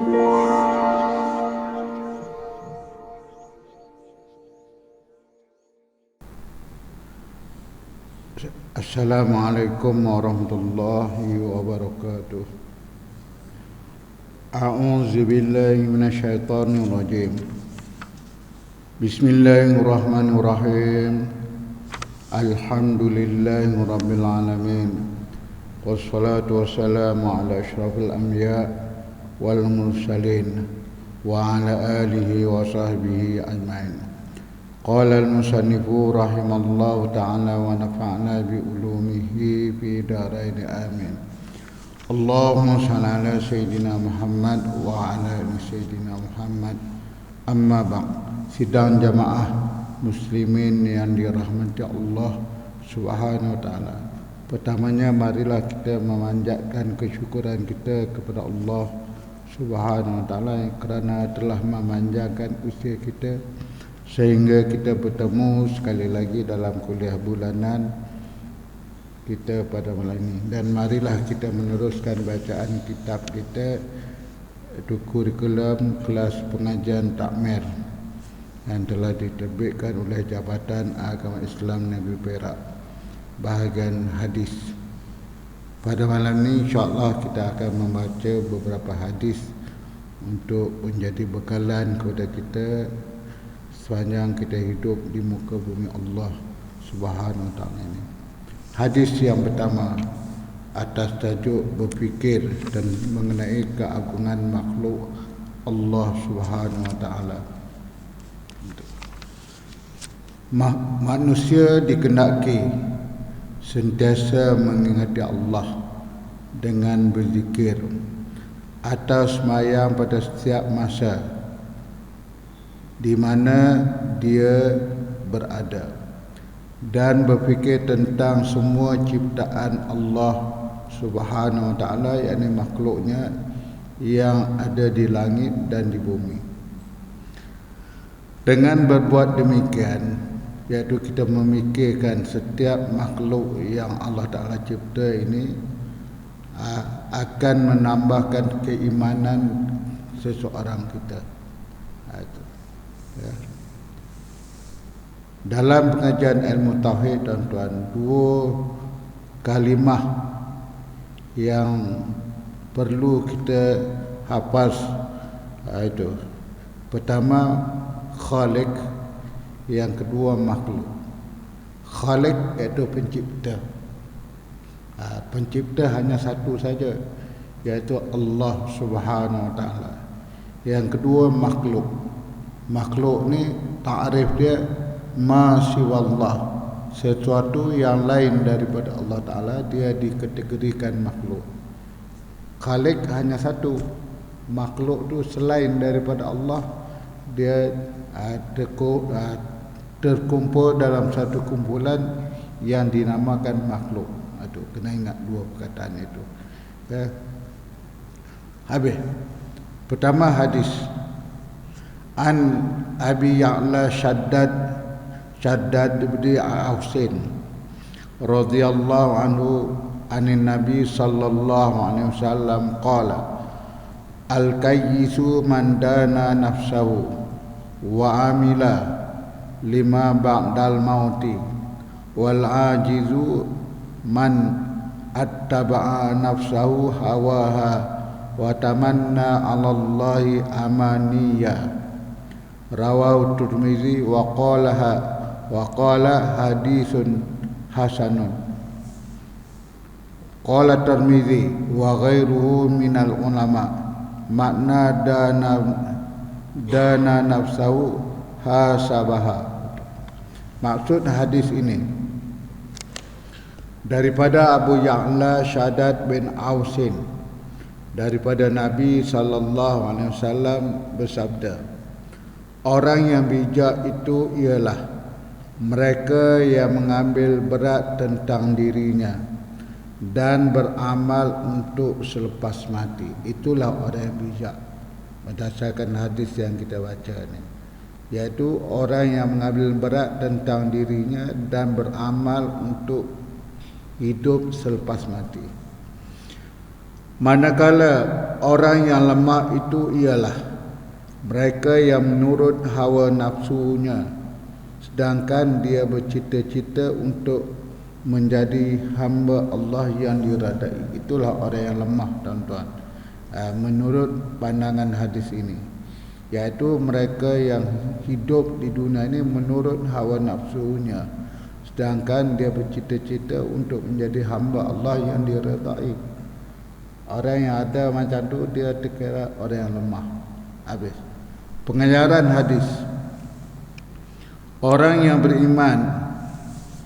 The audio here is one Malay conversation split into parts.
Assalamualaikum warahmatullahi wabarakatuh. A'udzu billahi minasyaitonir rajim. Bismillahirrahmanirrahim. Alhamdulillahi rabbil alamin. Wassalatu wassalamu ala asyrafil anbiya wal mursalin wa ala alihi wa sahbihi ajmain. Qala al-musannifu rahimallahu ta'ala wa nafa'na bi ulumihi fi darain amin. Allahumma shalli ala sayyidina Muhammad wa ala ali sayyidina Muhammad. Amma ba'd. Sidang jamaah muslimin yang dirahmati Allah Subhanahu wa taala. Pertamanya marilah kita memanjatkan kesyukuran kita kepada Allah Subhanahu wa taala kerana telah memanjangkan usia kita sehingga kita bertemu sekali lagi dalam kuliah bulanan kita pada malam ini. Dan marilah kita meneruskan bacaan kitab kita, itu kurikulum kelas pengajian takmir yang telah diterbitkan oleh Jabatan Agama Islam Negeri Perak, bahagian hadis. Pada malam ini insya-Allah kita akan membaca beberapa hadis untuk menjadi bekalan kepada kita sepanjang kita hidup di muka bumi Allah Subhanahu wa taala ini. Hadis yang pertama atas tajuk berfikir dan mengenai keagungan makhluk Allah Subhanahu wa taala. Manusia dikehendaki sentiasa mengingati Allah dengan berzikir atau sembahyang pada setiap masa di mana dia berada dan berfikir tentang semua ciptaan Allah Subhanahu wa taala, yakni makhluknya yang ada di langit dan di bumi. Dengan berbuat demikian, iaitu kita memikirkan setiap makhluk yang Allah Taala cipta ini, akan menambahkan keimanan seseorang kita. Ya. Dalam pengajian ilmu tauhid, tuan-tuan, dua kalimah yang perlu kita hafaz, itu pertama Khaliq, yang kedua makhluk. Khaliq iaitu pencipta. Pencipta hanya satu saja, iaitu Allah Subhanahu wa taala. Yang kedua makhluk. Makhluk ni ta'rif dia ma siwallah, sesuatu yang lain daripada Allah Ta'ala dia dikategorikan makhluk. Khaliq hanya satu, makhluk tu selain daripada Allah dia terkumpul dalam satu kumpulan yang dinamakan makhluk. Aduh, kena ingat dua perkataan itu. Ya. Habis. Pertama hadis an Abi Ya'la Shaddad bin Ausin radhiyallahu anhu anin Nabi sallallahu alaihi wasallam qala al-kayyisu man dana nafsahu wa amila lima ba'dal mauti wal ajizu man attaba'a nafsahu hawaha wa tamanna 'ala Allahi amaniya. Rawahu Tirmizi wa qala hadisun hasanun. Qala Tirmizi wa ghairuhu minal ulama makna dana nafsahu hasabaha. Maksud hadis ini daripada Abu Ya'la Shaddad bin Ausin, daripada Nabi sallallahu alaihi wasallam bersabda, orang yang bijak itu ialah mereka yang mengambil berat tentang dirinya dan beramal untuk selepas mati. Itulah orang yang bijak berdasarkan hadis yang kita baca ni, iaitu orang yang mengambil berat tentang dirinya dan beramal untuk hidup selepas mati. Manakala orang yang lemah itu ialah mereka yang menurut hawa nafsunya, sedangkan dia bercita-cita untuk menjadi hamba Allah yang diridai. Itulah orang yang lemah, tuan-tuan, menurut pandangan hadis ini, iaitu mereka yang hidup di dunia ini menurut hawa nafsunya, sedangkan dia bercita-cita untuk menjadi hamba Allah yang diridai. Orang yang ada macam tu dia dikira orang yang lemah. Habis. Pengajaran hadis. Orang yang beriman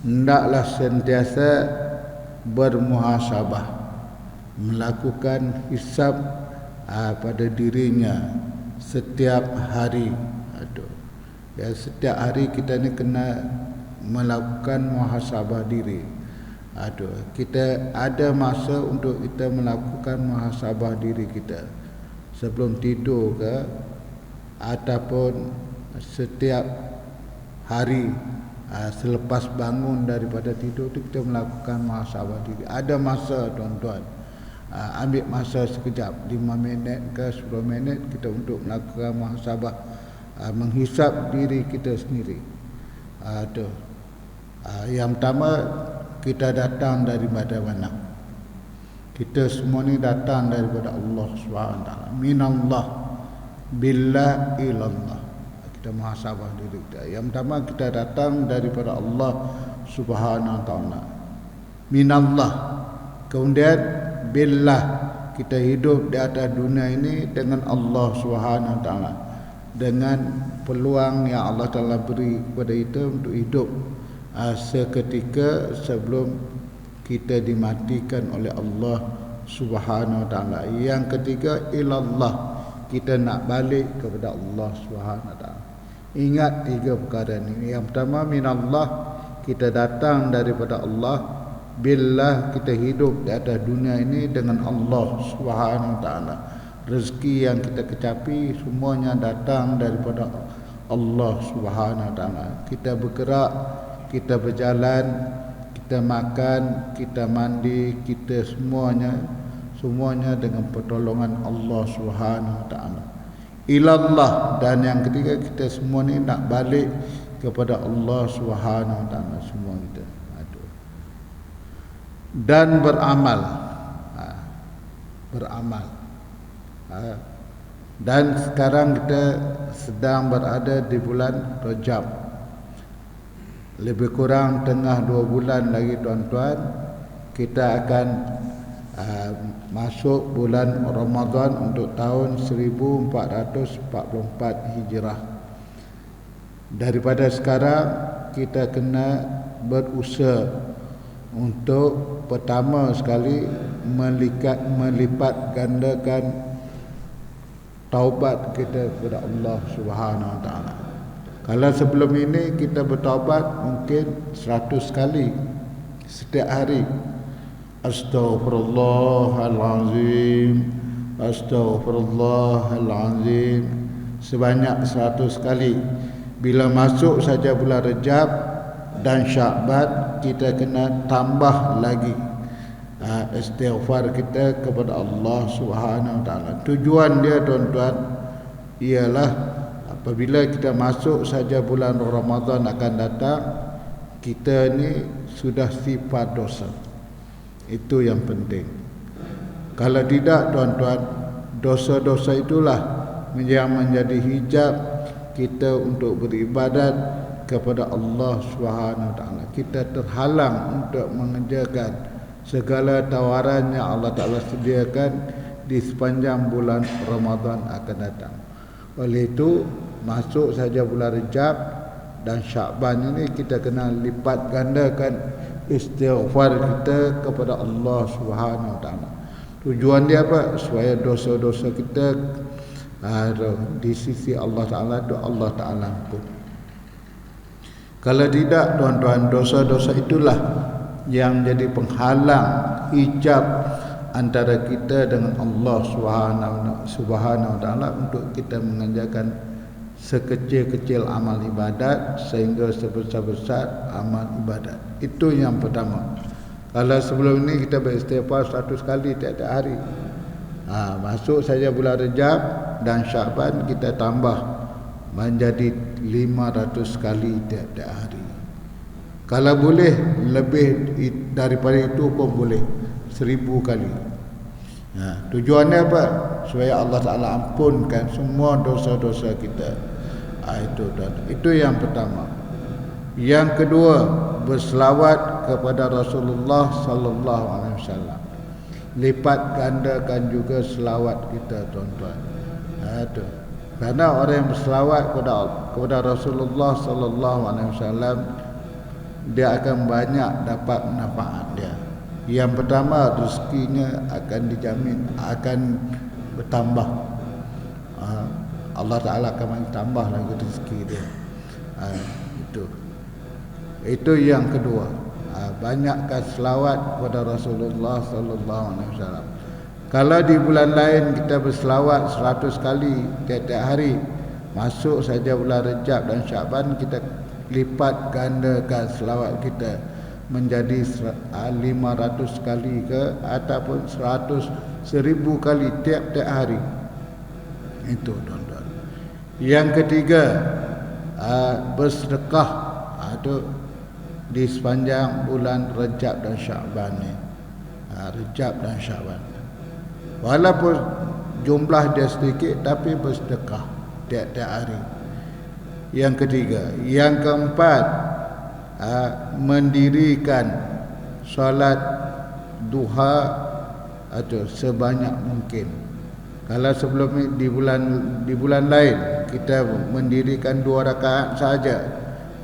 hendaklah sentiasa bermuhasabah, melakukan hisab pada dirinya setiap hari. Ya, setiap hari kita ni kena melakukan muhasabah diri. Kita ada masa untuk kita melakukan muhasabah diri kita sebelum tidur ke, ataupun setiap hari selepas bangun daripada tidur tu kita melakukan muhasabah diri. Ada masa, tuan-tuan, ambil masa sekejap, 5 minit ke 10 minit kita untuk melakukan muhasabah, menghisap diri kita sendiri. Yang pertama, kita datang daripada mana? Kita semua ni datang daripada Allah SWT. Minallah billah ilallah. Kita muhasabah diri kita. Yang pertama, kita datang daripada Allah SWT. Minallah. Kemudian billah, kita hidup di atas dunia ini dengan Allah SWT, dengan peluang yang Allah Ta'ala beri kepada kita untuk hidup seketika sebelum kita dimatikan oleh Allah Subhanahu wa taala. Yang ketiga, ilallah, kita nak balik kepada Allah Subhanahu wa taala. Ingat 3 perkara ini. Yang pertama, minallah, kita datang daripada Allah. Billah, kita hidup di atas dunia ini dengan Allah Subhanahu wa taala. Rezeki yang kita kecapi semuanya datang daripada Allah Subhanahu wa taala. Kita bergerak, kita berjalan, kita makan, kita mandi, kita semuanya dengan pertolongan Allah Subhanahu wa taala. Ilallah, dan yang ketiga, kita semua ni nak balik kepada Allah Subhanahu wa taala semua kita. Dan beramal. Beramal. Dan sekarang kita sedang berada di bulan Rajab. Lebih kurang tengah 2 bulan lagi, tuan-tuan, kita akan masuk bulan Ramadan untuk tahun 1444 Hijrah. Daripada sekarang kita kena berusaha untuk pertama sekali melipat gandakan taubat kita kepada Allah Subhanahu wa taala. Kalau sebelum ini kita bertaubat mungkin 100 kali setiap hari. Astaghfirullahalazim, astaghfirullahalazim, sebanyak 100 kali. Bila masuk saja bulan Rajab dan Sya'ban, kita kena tambah lagi istighfar kita kepada Allah Subhanahu wa taala. Tujuan dia, tuan-tuan, ialah apabila kita masuk saja bulan Ramadan akan datang, kita ni sudah sifat dosa. Itu yang penting. Kalau tidak, tuan-tuan, dosa-dosa itulah yang menjadi hijab kita untuk beribadat kepada Allah Subhanahu wa taala. Kita terhalang untuk mengerjakan segala tawaran yang Allah Taala sediakan di sepanjang bulan Ramadan akan datang. Oleh itu, masuk saja bulan Rajab dan Sya'ban ini kita kena lipat gandakan istighfar kita kepada Allah Subhanahu wa taala. Tujuan dia apa? Supaya dosa-dosa kita di sisi Allah Taala itu Allah Taala ampun. Kalau tidak, tuan-tuan, dosa-dosa itulah yang jadi penghalang, hijab antara kita dengan Allah Subhanahu wa taala untuk kita mengerjakan sekecil-kecil amal ibadat sehingga sebesar-besar amal ibadat. Itu yang pertama. Kalau sebelum ini kita beristighfar 100 kali tiap-tiap hari, Masuk saja bulan Rejab dan Syaban kita tambah menjadi 500 kali tiap-tiap hari. Kalau boleh lebih daripada itu pun boleh, 1000 kali. Tujuannya apa? Supaya Allah Ta'ala ampunkan semua dosa-dosa kita. Itu yang pertama. Yang kedua, berselawat kepada Rasulullah sallallahu alaihi wasallam. Lipat gandakan juga selawat kita, tuan-tuan. Karena orang yang berselawat kepada Rasulullah sallallahu alaihi wasallam, dia akan banyak dapat manfaat dia. Yang pertama, rezekinya akan dijamin, akan bertambah. Allah Ta'ala akan tambah lagi rezeki dia. Itu yang kedua. Banyakkan selawat kepada Rasulullah sallallahu alaihi wasallam. Kalau di bulan lain kita berselawat 100 kali tiap-tiap hari, masuk saja bulan Rejab dan Syaban kita lipat gandakan selawat kita menjadi 500 kali ke ataupun 1000 kali tiap-tiap hari. Itu, tuan-tuan. Yang ketiga, bersedekah itu di sepanjang bulan Rejab dan Syaban ni. Rejab dan Syaban. Walaupun jumlah dia sedikit, tapi bersedekah tiap-tiap hari. Yang ketiga. Yang keempat, mendirikan solat duha atau sebanyak mungkin. Kalau sebelum ni di bulan lain kita mendirikan 2 rakaat saja,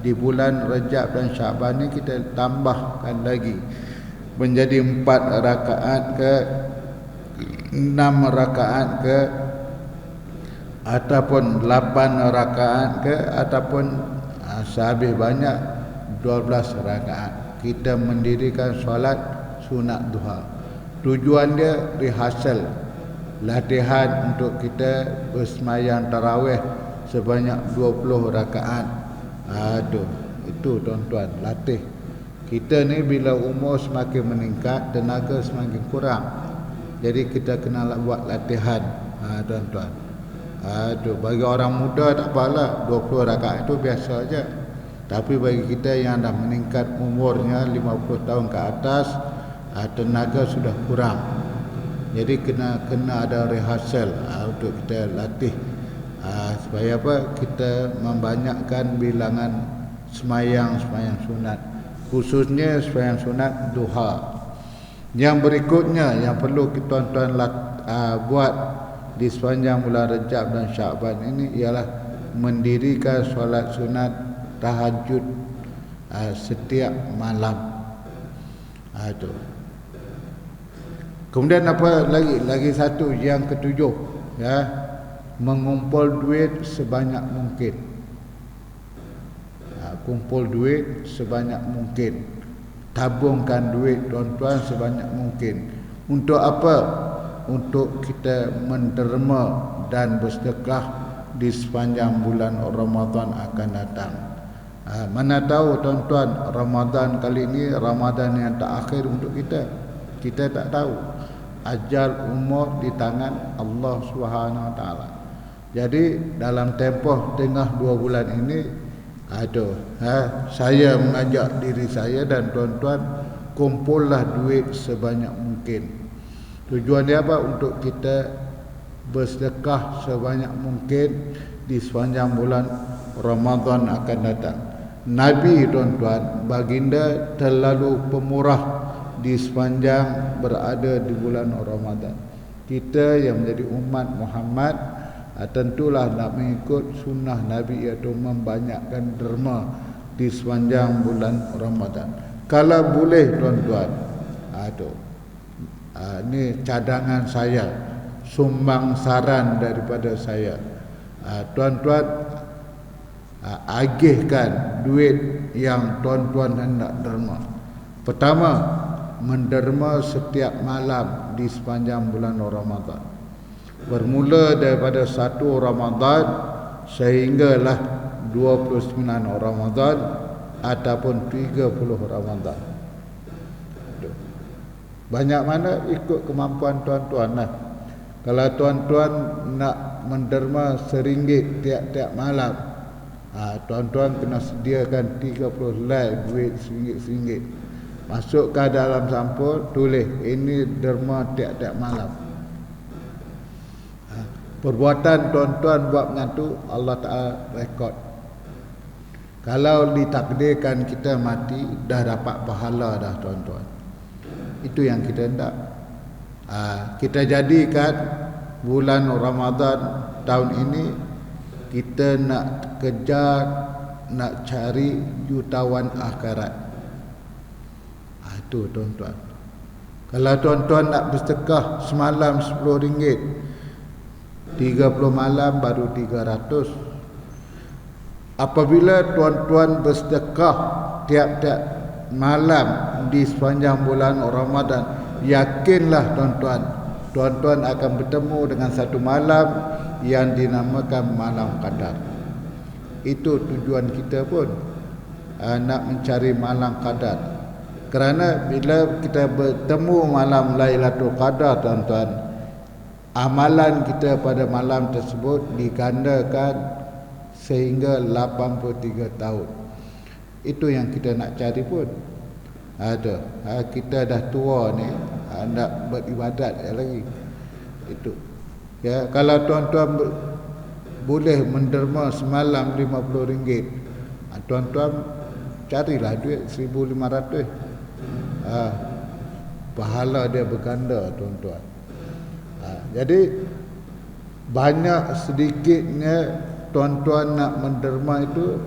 di bulan Rejab dan Syaban ni kita tambahkan lagi menjadi 4 rakaat ke 6 rakaat ke ataupun 8 rakaat ke ataupun sehabis banyak 12 rakaat kita mendirikan solat sunat duha. Tujuan dia rehearsal, latihan untuk kita bersemayam tarawih sebanyak 20 rakaat. Itu tuan-tuan, latih. Kita ni bila umur semakin meningkat, tenaga semakin kurang. Jadi kita kena buat latihan, tuan-tuan. Bagi orang muda tak apalah, 20 rakaat itu biasa aja. Tapi bagi kita yang dah meningkat umurnya 50 tahun ke atas, tenaga sudah kurang. Jadi kena ada rehearsal untuk kita latih. Supaya apa? Kita membanyakkan bilangan semayang sunat, khususnya semayang sunat duha. Yang berikutnya yang perlu kita tuan-tuan buat di sepanjang bulan Rejab dan Syaban ini ialah mendirikan solat sunat tahajud setiap malam. Itu. Kemudian apa lagi satu yang ketujuh, mengumpul duit sebanyak mungkin. Kumpul duit sebanyak mungkin. Tabungkan duit tuan-tuan sebanyak mungkin. Untuk apa? Untuk kita menderma dan bersedekah di sepanjang bulan Ramadan akan datang. Mana tahu tuan-tuan, Ramadan kali ini Ramadan yang terakhir untuk kita. Kita tak tahu. Ajal umur di tangan Allah Subhanahu Wa Taala. Jadi dalam tempoh tengah 2 bulan ini, saya mengajak diri saya dan tuan-tuan, kumpullah duit sebanyak mungkin. Tujuan dia apa? Untuk kita bersedekah sebanyak mungkin di sepanjang bulan Ramadan akan datang. Nabi tuan-tuan, baginda terlalu pemurah di sepanjang berada di bulan Ramadan. Kita yang menjadi umat Muhammad tentulah nak mengikut sunnah Nabi, iaitu membanyakkan derma di sepanjang bulan Ramadan. Kalau boleh tuan-tuan, ini cadangan saya, sumbang saran daripada saya. Tuan-tuan agihkan duit yang tuan-tuan hendak derma. Pertama, menderma setiap malam di sepanjang bulan Ramadan. Bermula daripada 1 Ramadan sehinggalah 29 Ramadan ataupun 30 Ramadan. Banyak mana ikut kemampuan tuan-tuan lah. Kalau tuan-tuan nak menderma RM1 tiap-tiap malam, tuan-tuan kena sediakan 30 helai duit RM1. Masukkan dalam sampul, tulis ini derma tiap-tiap malam. Perbuatan tuan-tuan buat macam tu, Allah Ta'ala rekod. Kalau ditakdirkan kita mati, dah dapat pahala dah tuan-tuan. Itu yang kita hendak. Kita jadikan bulan Ramadan tahun ini, kita nak kejar, nak cari jutawan akhirat. Itu tuan-tuan. Kalau tuan-tuan nak bersedekah semalam RM10, 30 malam baru 300. Apabila tuan-tuan bersedekah tiap-tiap malam di sepanjang bulan Ramadan, yakinlah tuan-tuan akan bertemu dengan satu malam yang dinamakan malam qadar. Itu tujuan kita pun, nak mencari malam qadar. Kerana bila kita bertemu malam Lailatul Qadar tuan-tuan, amalan kita pada malam tersebut digandakan sehingga 83 tahun. Itu yang kita nak cari pun. Kita dah tua ni, nak beribadat lagi. Itu. Ya, kalau tuan-tuan boleh menderma semalam RM50, tuan-tuan carilah duit 1,500. Pahala dia berganda tuan-tuan. Jadi banyak sedikitnya tuan-tuan nak menderma itu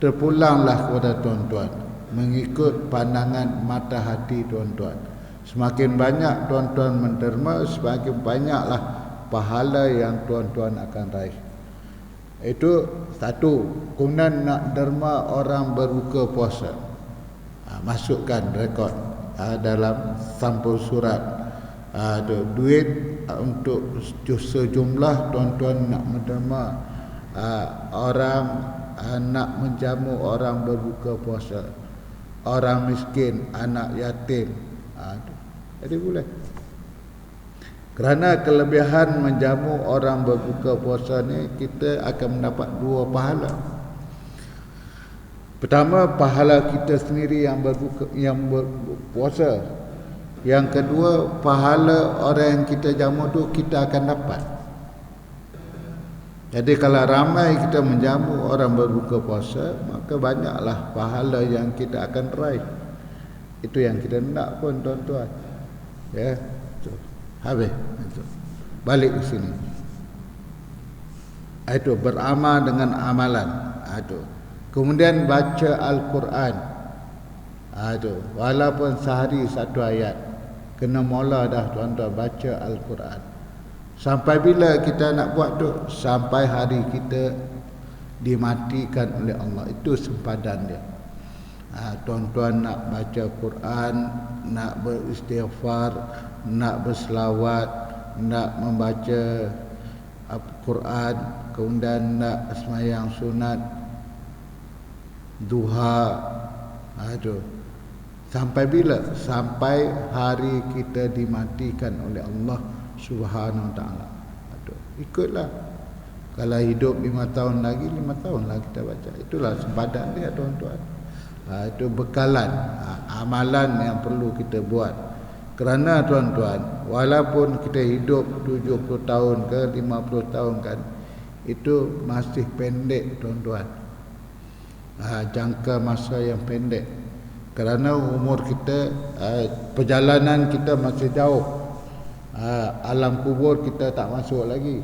terpulanglah kepada tuan-tuan, mengikut pandangan mata hati tuan-tuan. Semakin banyak tuan-tuan menderma, semakin banyaklah pahala yang tuan-tuan akan raih. Itu satu. Kemudian nak derma orang berbuka puasa, masukkan rekod dalam sampul surat. Ada duit untuk sejumlah tuan-tuan nak menderma orang, nak menjamu orang berbuka puasa, orang miskin, anak yatim. Jadi boleh. Kerana kelebihan menjamu orang berbuka puasa ni, kita akan mendapat dua pahala. Pertama, pahala kita sendiri yang berpuasa. Yang kedua, pahala orang yang kita jamu tu kita akan dapat. Jadi kalau ramai kita menjamu orang berbuka puasa, maka banyaklah pahala yang kita akan raih. Itu yang kita nak pun tuan-tuan. Ya. Habis. Itu. Balik ke sini. Itu beramal dengan amalan. Itu. Kemudian baca Al-Quran. Itu. Walaupun sehari satu ayat, kena mula dah tuan-tuan baca Al-Quran. Sampai bila kita nak buat tu? Sampai hari kita dimatikan oleh Allah. Itu sempadan dia. Tuan-tuan nak baca Quran, nak beristighfar, nak berselawat, nak membaca Al-Quran, kemudian nak sembahyang sunat, duha. Itu. Sampai bila? Sampai hari kita dimatikan oleh Allah Subhanahu Wa Taala. Ikutlah. Kalau hidup 5 tahun lagi, 5 tahun lah kita baca. Itulah sempadan dia tuan-tuan. Itu bekalan, amalan yang perlu kita buat. Kerana tuan-tuan, walaupun kita hidup 70 tahun ke 50 tahun kan, itu masih pendek tuan-tuan. Jangka masa yang pendek. Kerana umur kita, perjalanan kita masih jauh. Alam kubur kita tak masuk lagi.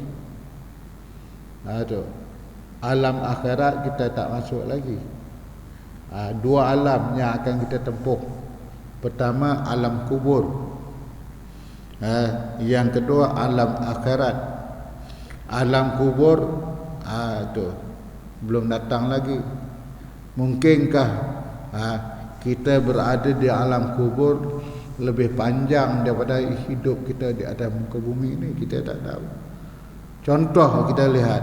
Alam akhirat kita tak masuk lagi. Dua alam yang akan kita tempuh. Pertama alam kubur, yang kedua alam akhirat. Alam kubur tu belum datang lagi. Mungkinkah kita berada di alam kubur lebih panjang daripada hidup kita di atas muka bumi ini? Kita tak tahu. Contoh kita lihat,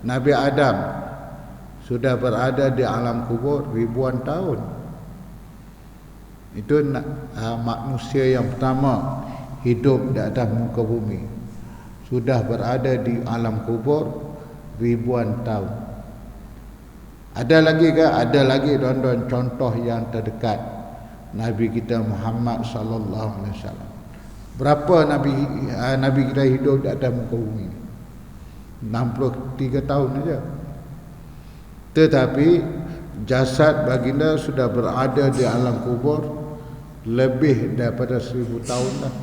Nabi Adam sudah berada di alam kubur ribuan tahun. Itu manusia yang pertama hidup di atas muka bumi, sudah berada di alam kubur ribuan tahun. Ada lagi ke? Ada lagi tuan-tuan contoh yang terdekat. Nabi kita Muhammad sallallahu alaihi wasallam. Berapa Nabi kita hidup di atas muka bumi? 63 tahun saja. Tetapi jasad baginda sudah berada di alam kubur lebih daripada 1000 tahun dah.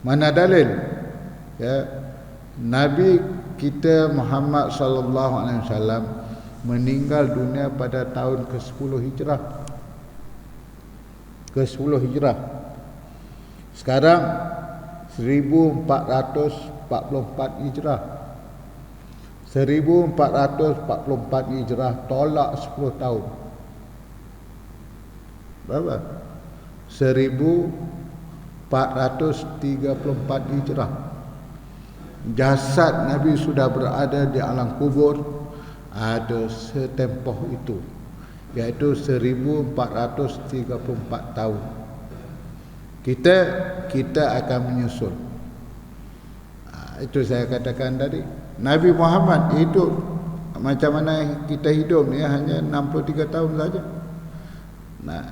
Mana dalil? Ya, Nabi kita Muhammad sallallahu alaihi wasallam meninggal dunia pada tahun ke-10 Hijrah. Ke-10 Hijrah. Sekarang 1444 Hijrah. 1444 Hijrah tolak 10 tahun. Berapa? 1434 Hijrah. Jasad Nabi sudah berada di alam kubur ada setempoh itu, iaitu 1434 tahun. Kita akan menyusul. Itu saya katakan tadi, Nabi Muhammad hidup macam mana kita hidup ni hanya 63 tahun saja. Nah,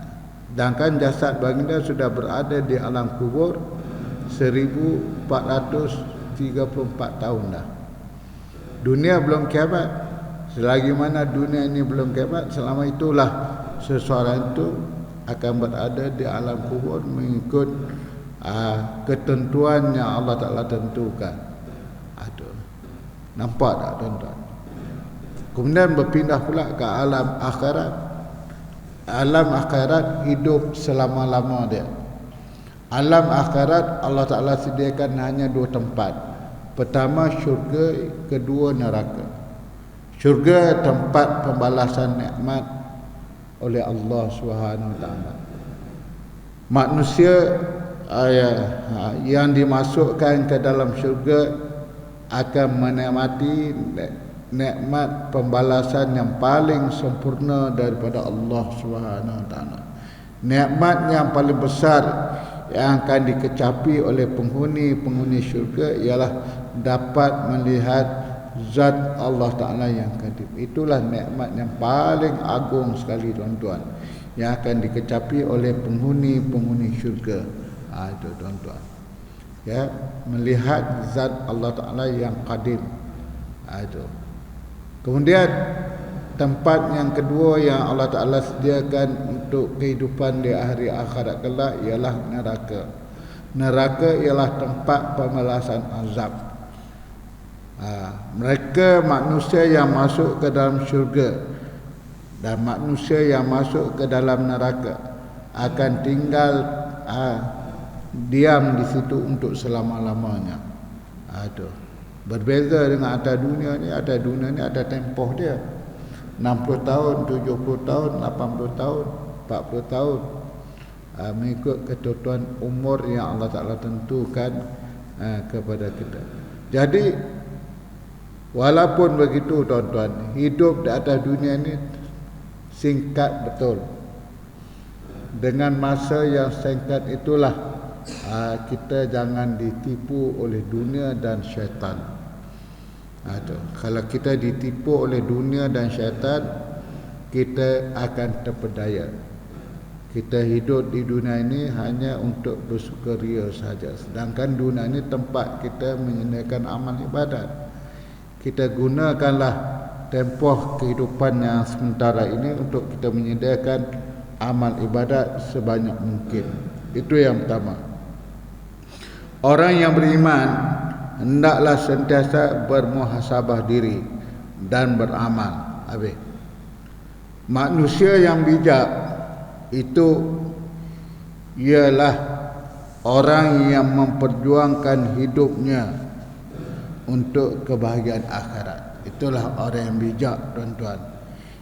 sedangkan jasad baginda sudah berada di alam kubur 1434 tahun dah. Dunia belum kiamat. Selagi mana dunia ini belum kiamat, selama itulah seseorang itu akan berada di alam kubur mengikut ketentuan yang Allah Ta'ala tentukan. Aduh, nampak tak tuan-tuan? Kemudian berpindah pula ke alam akhirat. Alam akhirat hidup selama-lama dia. Alam akhirat Allah Ta'ala sediakan hanya 2 tempat. Pertama syurga, kedua neraka. Syurga tempat pembalasan nikmat oleh Allah Subhanahu Wa Taala. Manusia yang dimasukkan ke dalam syurga akan menikmati nikmat pembalasan yang paling sempurna daripada Allah Subhanahu Wa Taala. Nikmat yang paling besar yang akan dikecapi oleh penghuni syurga ialah dapat melihat zat Allah Ta'ala yang qadim. Itulah nikmat yang paling agung sekali tuan-tuan, yang akan dikecapi oleh penghuni syurga. Itu tuan-tuan, ya, melihat zat Allah Ta'ala yang qadim. Itu. Kemudian tempat yang kedua yang Allah Ta'ala sediakan untuk kehidupan di hari akhirat kelak ialah neraka. Neraka ialah tempat pembalasan azab. Mereka manusia yang masuk ke dalam syurga dan manusia yang masuk ke dalam neraka akan tinggal diam di situ untuk selama-lamanya. Itu berbeza dengan atas dunia ni. Atas dunia ni ada tempoh dia, 60 tahun, 70 tahun, 80 tahun, 40 tahun, mengikut ketentuan umur yang Allah Ta'ala tentukan kepada kita. Jadi walaupun begitu tuan-tuan, hidup di atas dunia ini singkat betul. Dengan masa yang singkat itulah kita jangan ditipu oleh dunia dan syaitan. Kalau kita ditipu oleh dunia dan syaitan, kita akan terpedaya. Kita hidup di dunia ini hanya untuk bersukaria saja. Sedangkan dunia ini tempat kita menyediakan amal ibadat. Kita gunakanlah tempoh kehidupan yang sementara ini untuk kita menyediakan amal ibadat sebanyak mungkin. Itu yang pertama. Orang yang beriman hendaklah sentiasa bermuhasabah diri dan beramal. Habis. Manusia yang bijak itu ialah orang yang memperjuangkan hidupnya untuk kebahagiaan akhirat. Itulah orang yang bijak tuan-tuan.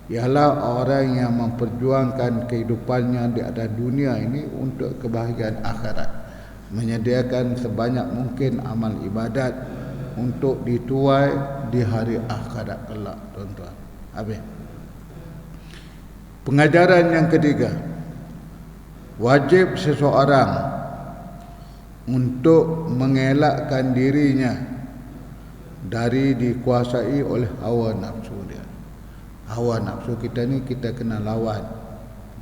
Ialah orang yang memperjuangkan kehidupannya di atas dunia ini untuk kebahagiaan akhirat, menyediakan sebanyak mungkin amal ibadat untuk dituai di hari akhirat kelak tuan-tuan. Habis. Pengajaran yang ketiga, wajib seseorang untuk mengelakkan dirinya dari dikuasai oleh hawa nafsu dia. Hawa nafsu kita ni kita kena lawan,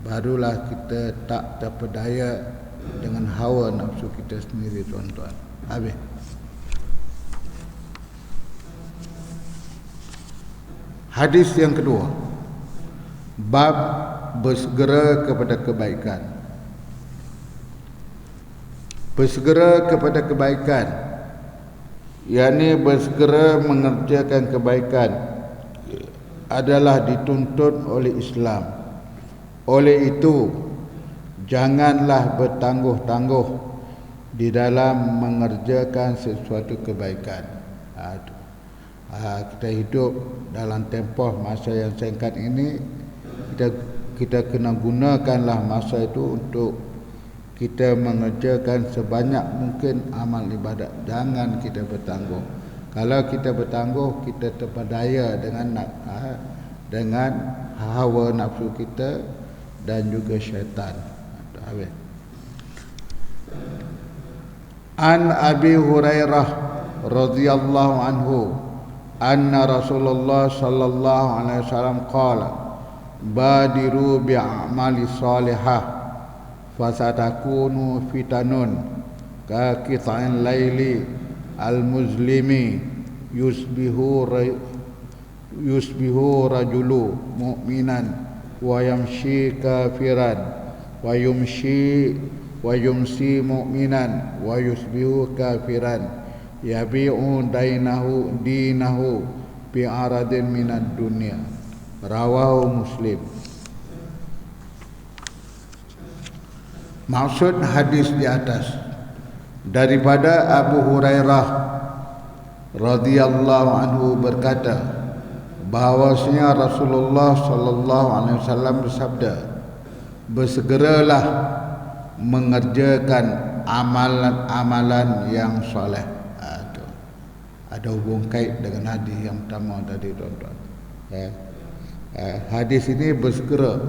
barulah kita tak terpedaya dengan hawa nafsu kita sendiri, tuan-tuan. Habis. Hadis yang kedua, bab bersegera kepada kebaikan. Bersegera kepada kebaikan, yakni bersegera mengerjakan kebaikan, adalah dituntut oleh Islam. Oleh itu, janganlah bertangguh-tangguh di dalam mengerjakan sesuatu kebaikan. Kita hidup dalam tempoh masa yang singkat ini, kita kena gunakanlah masa itu untuk kita mengerjakan sebanyak mungkin amal ibadat. Jangan kita bertangguh. Kalau kita bertangguh, kita terpedaya dengan hawa nafsu kita dan juga syaitan. An Abi Hurairah radhiyallahu anhu anna Rasulullah sallallahu alaihi wasallam qala badiru bi'amali salihah fasatakunu fitanun ka qita'in laili al-muslimi yusbihu rajulu mu'minan wa yamshi kafiran wa yumsi mu'minan wa yusbihu kafiran yabi'u dinahu bi'aradin minad dunya. Rawahu Muslim. Maksud hadis di atas daripada Abu Hurairah radhiyallahu anhu berkata bahawasanya Rasulullah sallallahu alaihi wasallam bersabda, bersegeralah mengerjakan amalan-amalan yang soleh. Ada hubung kait dengan hadis yang pertama tadi, tuan-tuan. Hadis ini bersegera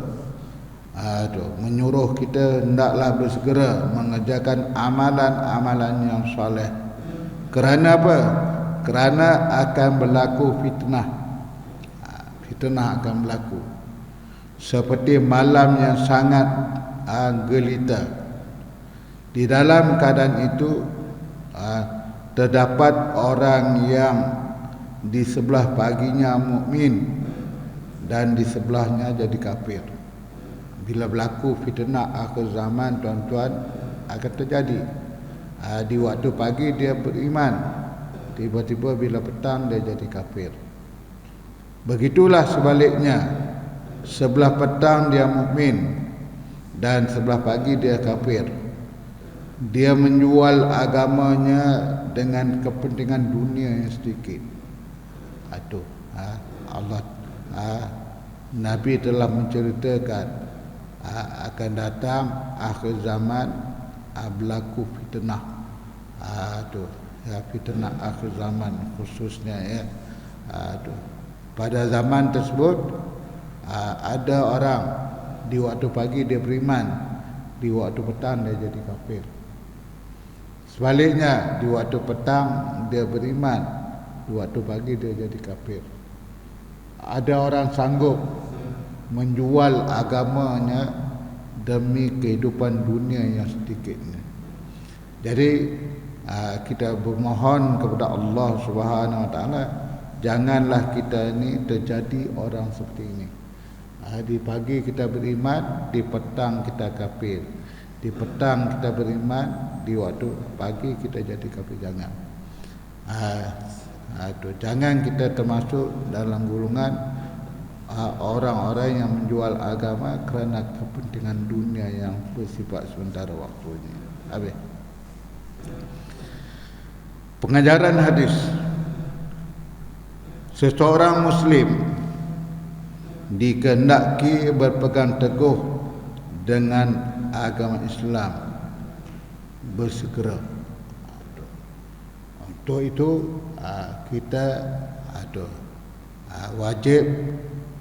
menyuruh kita hendaklah bersegera mengerjakan amalan-amalan yang soleh. Kerana apa? Kerana akan berlaku fitnah. Fitnah akan berlaku seperti malam yang sangat gelita. Di dalam keadaan itu terdapat orang yang di sebelah paginya mukmin dan di sebelahnya jadi kafir. Bila berlaku fitnah akhir zaman, tuan-tuan, akan terjadi. Di waktu pagi dia beriman, tiba-tiba bila petang dia jadi kafir. Begitulah sebaliknya, sebelah petang dia mukmin dan sebelah pagi dia kafir. Dia menjual agamanya dengan kepentingan dunia yang sedikit. Allah Nabi telah menceritakan akan datang akhir zaman, berlaku fitnah. Fitnah akhir zaman khususnya pada zaman tersebut ada orang di waktu pagi dia beriman, di waktu petang dia jadi kafir. Sebaliknya, di waktu petang dia beriman, di waktu pagi dia jadi kafir. Ada orang sanggup menjual agamanya demi kehidupan dunia yang sedikit ini. Jadi kita bermohon kepada Allah Subhanahu Wa Taala, janganlah kita ini terjadi orang seperti ini. Di pagi kita beriman, di petang kita kafir. Di petang kita beriman, di waktu pagi kita jadi kafir. Jangan. Jangan kita termasuk dalam golongan orang-orang yang menjual agama kerana kepentingan dunia yang bersifat sementara waktunya. Habis. Pengajaran hadis. Seseorang Muslim dikehendaki berpegang teguh dengan agama Islam, bersegera. Untuk itu kita wajib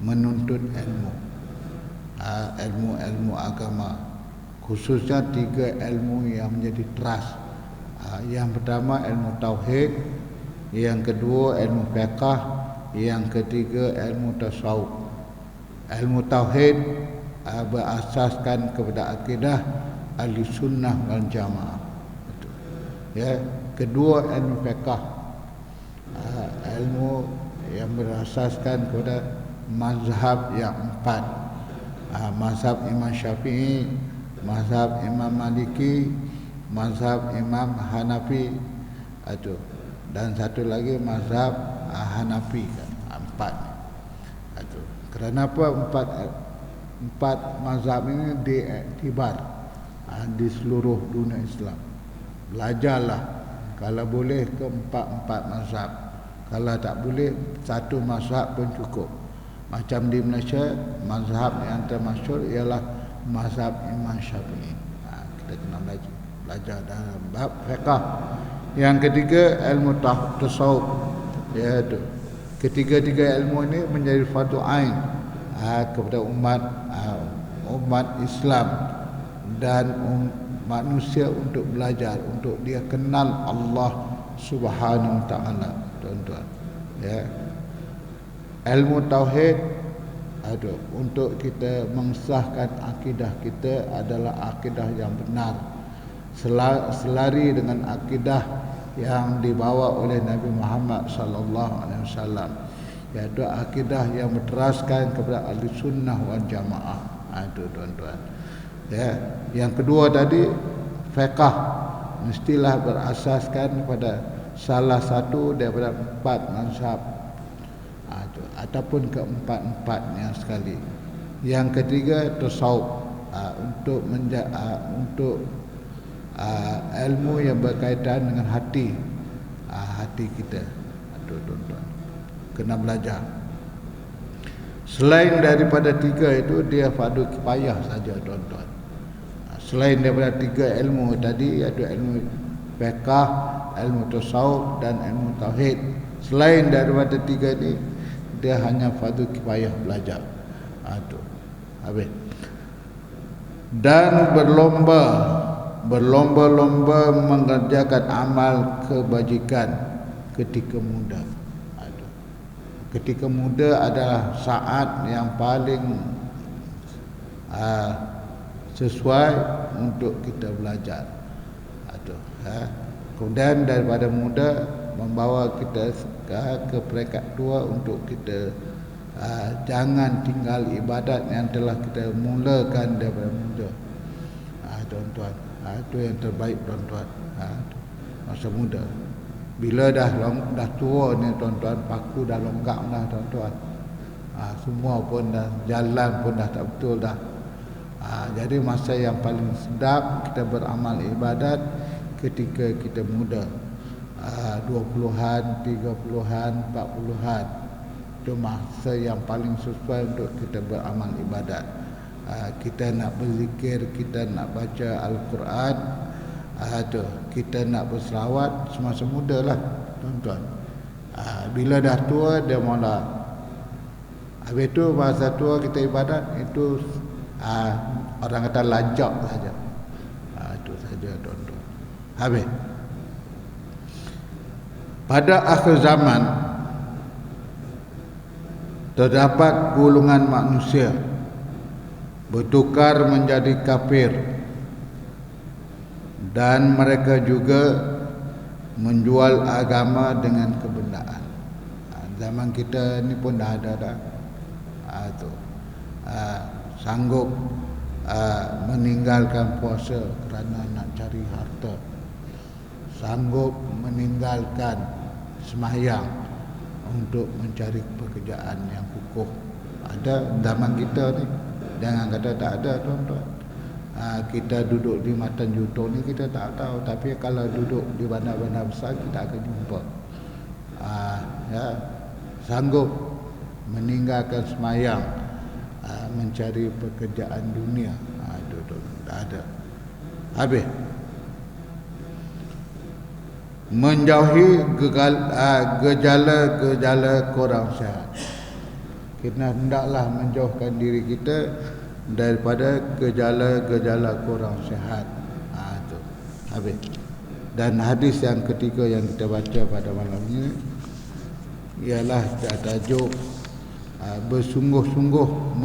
menuntut ilmu agama, khususnya 3 ilmu yang menjadi teras Yang pertama ilmu tauhid, yang kedua ilmu fiqh, yang ketiga ilmu tasawuf. Ilmu tauhid berasaskan kepada akidah ahli sunnah wal jamaah. Ya, kedua ilmu fiqh, ilmu yang berasaskan kepada mazhab yang empat, mazhab Imam Syafi'i, mazhab Imam Maliki, mazhab Imam Hanafi, dan satu lagi mazhab Hanafi. Empat. Kenapa empat mazhab ini diiktibar di seluruh dunia Islam? Belajarlah, kalau boleh ke empat mazhab, kalau tak boleh satu mazhab pun cukup. Macam di Malaysia, mazhab yang termasyhur ialah mazhab Imam Syafi'i. Kita kena belajar dalam bab fiqh. Yang ketiga ilmu tasawuf, iaitu ketiga-tiga ilmu ini menjadi fardu ain kepada umat Islam dan manusia untuk belajar, untuk dia kenal Allah Subhanahu wa taala, tuan-tuan. Ya. Ilmu tauhid untuk kita mengesahkan akidah kita adalah akidah yang benar, selari dengan akidah yang dibawa oleh Nabi Muhammad sallallahu alaihi wasallam, iaitu akidah yang berteraskan kepada ahli sunnah wal jamaah. Itu tuan-tuan. Ya, yang kedua tadi fiqh, mestilah berasaskan pada salah satu daripada empat mazhab ataupun keempat-empatnya sekali. Yang ketiga tasawuf, untuk ilmu yang berkaitan dengan hati kita. Tuan-tuan, kena belajar. Selain daripada tiga itu, dia fardu kifayah saja, tuan-tuan. Selain daripada tiga ilmu tadi, iaitu ilmu fiqh, ilmu tasawuf dan ilmu tauhid, selain daripada tiga ini, dia hanya fardu kifayah belajar. Habis. Dan berlomba-lomba mengerjakan amal kebajikan ketika muda. Ketika muda adalah saat yang paling sesuai untuk kita belajar. Kemudian daripada muda membawa kita ke peringkat tua untuk kita jangan tinggal ibadat yang telah kita mulakan daripada muda. Tuan-tuan, itu yang terbaik, tuan-tuan. Masa muda. Bila dah tua ni, tuan-tuan, paku dah longgak dah, tuan-tuan. Semua pun dah jalan pun dah tak betul dah. Jadi masa yang paling sedap kita beramal ibadat ketika kita muda. 20-an, 30-an, 40-an. Itu masa yang paling sesuai untuk kita beramal ibadat. Kita nak berzikir, kita nak baca Al-Quran, kita nak berselawat semasa muda lah, tuan-tuan. Bila dah tua, dia mula. Habis tu masa tua kita ibadat, itu orang kata lajak saja. Itu saja, tuan-tuan. Habis. Pada akhir zaman terdapat golongan manusia bertukar menjadi kafir, dan mereka juga menjual agama dengan kebenaran. Zaman kita ni pun dah ada dah. Sanggup meninggalkan puasa kerana nak cari harta, sanggup meninggalkan sembahyang untuk mencari pekerjaan yang kukuh. Ada zaman kita ni. Jangan kata tak ada, tuan-tuan. Kita duduk di Matan Juto ni kita tak tahu, tapi kalau duduk di bandar-bandar besar kita akan jumpa. Sanggup meninggalkan semayang, mencari pekerjaan dunia. Itu tak ada. Habis. Menjauhi gejala-gejala kurang sihat. Kita hendaklah menjauhkan diri kita daripada gejala-gejala kurang sihat. Itu habis. Dan hadis yang ketiga yang kita baca pada malam ini ialah tajuk bersungguh-sungguh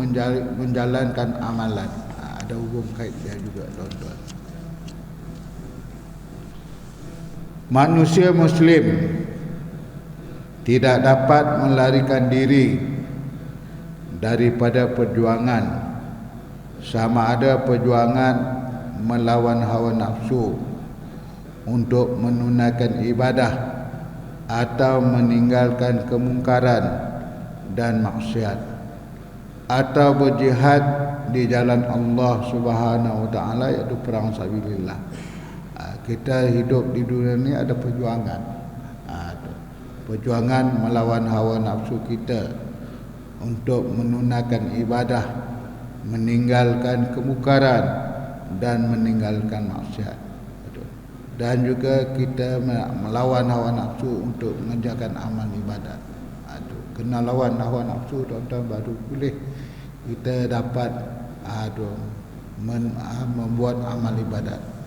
menjalankan amalan. Ada hubung kait dia juga, tuan-tuan. Manusia Muslim tidak dapat melarikan diri daripada perjuangan, sama ada perjuangan melawan hawa nafsu untuk menunaikan ibadah atau meninggalkan kemungkaran dan maksiat, atau berjihad di jalan Allah Subhanahu wa taala, iaitu perang sabilillah. Kita hidup di dunia ni ada perjuangan. Perjuangan melawan hawa nafsu kita untuk menunaikan ibadah, meninggalkan kemungkaran dan meninggalkan maksiat. Dan juga kita melawan hawa nafsu untuk mengerjakan amal ibadat. Kena lawan hawa nafsu, tuan-tuan, baru boleh kita dapat membuat amal ibadat.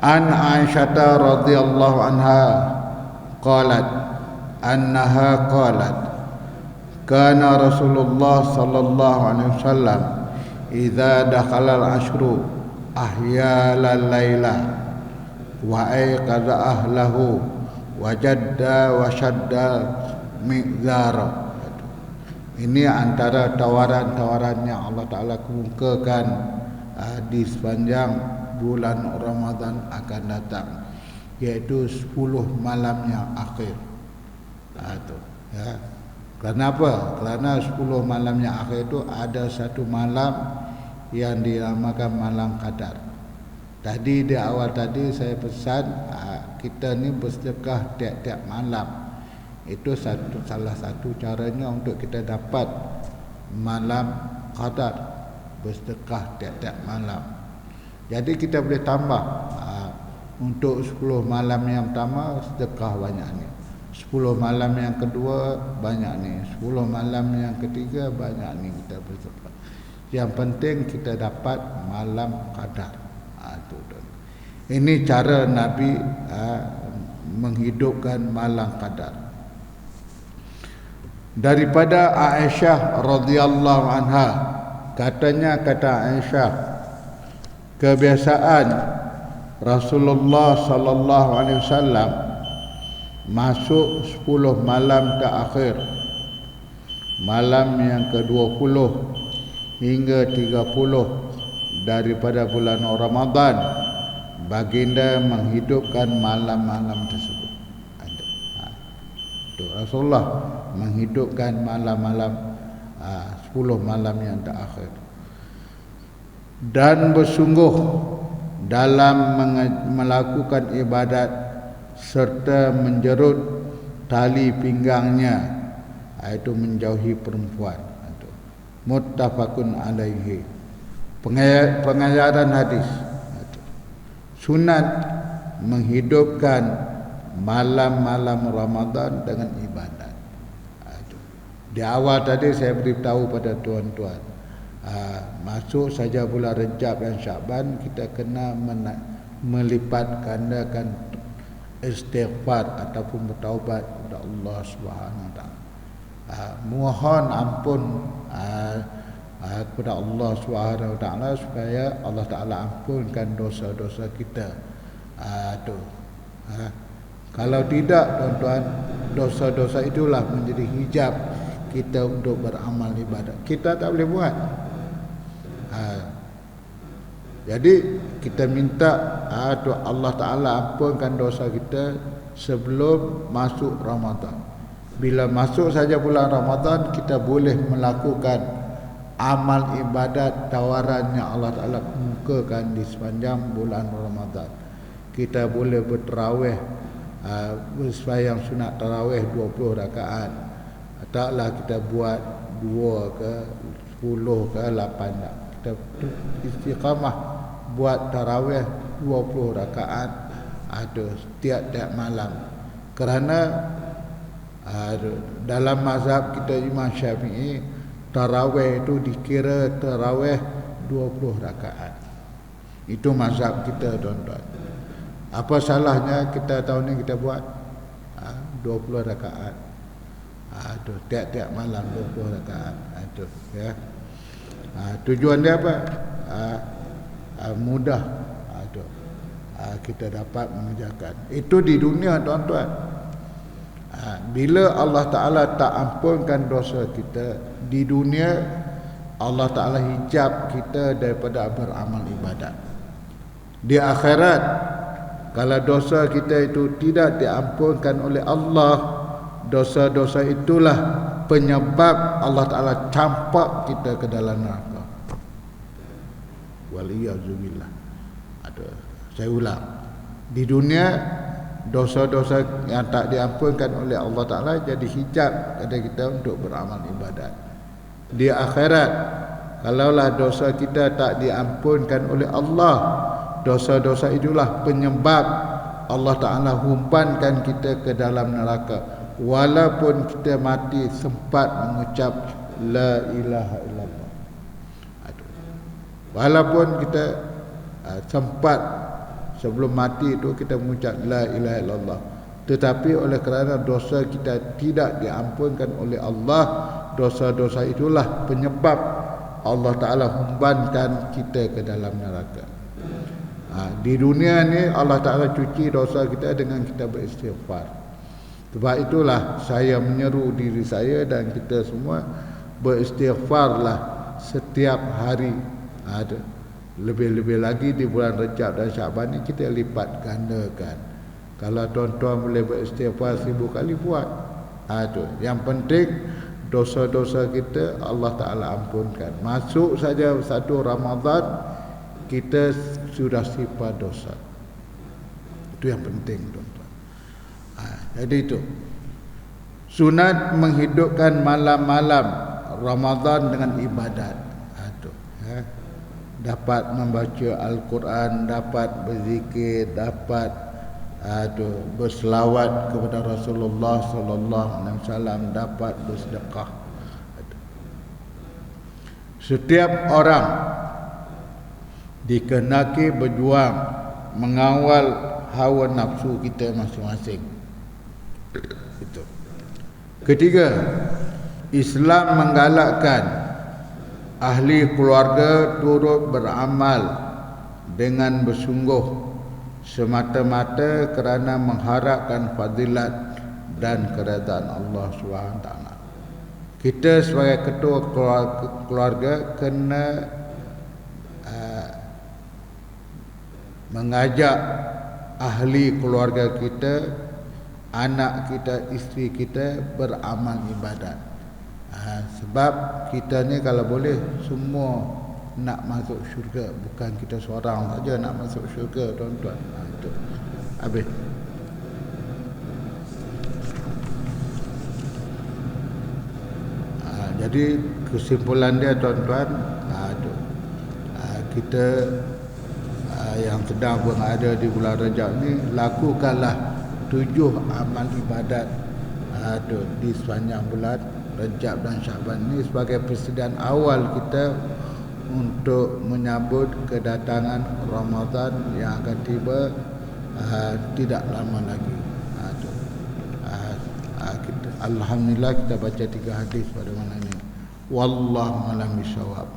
An Aisyah radhiyallahu anha qalat annaha qalat kana Rasulullah sallallahu alaihi wasallam idza dakhala al-ashru ahyala al-laila wa ayqadha ahlahu wajadda wa shadda mi'zara. Ini antara tawaran-tawaran yang Allah Ta'ala kemukakan di sepanjang bulan Ramadan akan datang, iaitu 10 malam yang akhir. Kenapa? Kerana 10 malam yang akhir itu ada satu malam yang dinamakan malam Qadar. Tadi di awal tadi saya pesan kita ni bersedekah tiap-tiap malam. Itu salah satu caranya untuk kita dapat malam Qadar, bersedekah tiap-tiap malam. Jadi kita boleh tambah untuk 10 malam yang pertama sedekah banyak ni, 10 malam yang kedua banyak ni, 10 malam yang ketiga banyak ni kita bersedekah. Yang penting kita dapat malam Qadar. Ini cara Nabi menghidupkan malam Qadar. Daripada Aisyah radhiyallahu anha, kata Aisyah, kebiasaan Rasulullah sallallahu alaihi wasallam masuk 10 malam terakhir, malam yang ke-20 hingga 30 daripada bulan Ramadan, baginda menghidupkan malam-malam tersebut. Rasulullah menghidupkan malam-malam 10 malam yang terakhir, dan bersungguh dalam melakukan ibadat serta menjerut tali pinggangnya, iaitu menjauhi perempuan. Muttafaqun alaihi. Pengajaran hadis, sunat menghidupkan malam-malam Ramadan dengan ibadat. Di awal tadi saya beritahu pada tuan-tuan, masuk saja bulan Rejab dan Syaban, kita kena melipat gandakan istighfar ataupun bertaubat kepada Allah Subhanahu wa taala. Mohon ampun kepada Allah Subhanahu wa taala supaya Allah Taala ampunkan dosa-dosa kita. Kalau tidak, tuan-tuan, dosa-dosa itulah menjadi hijab kita untuk beramal ibadat. Kita tak boleh buat. Jadi kita minta Allah Ta'ala ampunkan dosa kita sebelum masuk Ramadan. Bila masuk saja bulan Ramadan, kita boleh melakukan amal ibadat tawaran yang Allah Ta'ala kemukakan di sepanjang bulan Ramadan. Kita boleh berterawih, bersembahyang sunat tarawih 20 rakaat. Taklah kita buat 2 ke 10 ke 8 tak. Kita istiqamah buat tarawih 20 rakaat tiap-tiap malam. Kerana dalam mazhab kita Imam Syafi'i, tarawih itu dikira tarawih 20 rakaat. Itu mazhab kita, tuan-tuan. Apa salahnya kita tahun ni kita buat 20 rakaat. Tu tiap-tiap malam 20 rakaat. Itu ya. Tujuan dia apa? Mudah. Kita dapat mengerjakan. Itu di dunia, tuan-tuan. Bila Allah Ta'ala tak ampunkan dosa kita di dunia, Allah Ta'ala hijab kita daripada beramal ibadat. Di akhirat, kalau dosa kita itu tidak diampunkan oleh Allah, dosa-dosa itulah penyebab Allah Ta'ala campak kita ke dalam neraka. Waliyazubillah. Saya ulang. Di dunia, dosa-dosa yang tak diampunkan oleh Allah Ta'ala jadi hijab kepada kita untuk beramal ibadat. Di akhirat, kalaulah dosa kita tak diampunkan oleh Allah, dosa-dosa itulah penyebab Allah Ta'ala humpankan kita ke dalam neraka. Walaupun kita mati sempat mengucap La ilaha illallah. Walaupun kita sempat sebelum mati itu kita mengucap La ilaha illallah, tetapi oleh kerana dosa kita tidak diampunkan oleh Allah, dosa-dosa itulah penyebab Allah Ta'ala humbankan kita ke dalam neraka. Di dunia ni Allah Ta'ala cuci dosa kita dengan kita beristighfar. Sebab itulah saya menyeru diri saya dan kita semua beristighfarlah setiap hari. Lebih-lebih lagi di bulan Rejab dan Syaban ni kita lipat gandakan. Kalau tuan-tuan boleh beristighfar 1000 kali, buat. Yang penting dosa-dosa kita Allah Ta'ala ampunkan. Masuk saja satu Ramadan, kita sudah sifar dosa. Itu yang penting, tuan-tuan. Jadi itu sunat menghidupkan malam-malam Ramadan dengan ibadat. Dapat membaca Al-Quran, dapat berzikir, dapat berselawat kepada Rasulullah sallallahu alaihi wasallam, dapat bersedekah. Setiap orang dikehendaki berjuang mengawal hawa nafsu kita masing-masing. Itu. Ketiga, Islam menggalakkan ahli keluarga turut beramal dengan bersungguh semata-mata kerana mengharapkan fadilat dan keredaan Allah SWT. Kita sebagai ketua keluarga kena mengajak ahli keluarga kita, anak kita, isteri kita beramal ibadat. Sebab kita ni kalau boleh semua nak masuk syurga, bukan kita seorang saja nak masuk syurga, tuan-tuan. Itu habis. Jadi kesimpulan dia, tuan-tuan, kita yang sedang berada di bulan Rejab ni, lakukanlah 7 amal ibadat di sepanjang bulan Rejab dan Syaban ni sebagai persediaan awal kita untuk menyambut kedatangan Ramadan yang akan tiba tidak lama lagi. Alhamdulillah kita baca 3 hadis pada malam ini. Wallahu a'lam bishawab.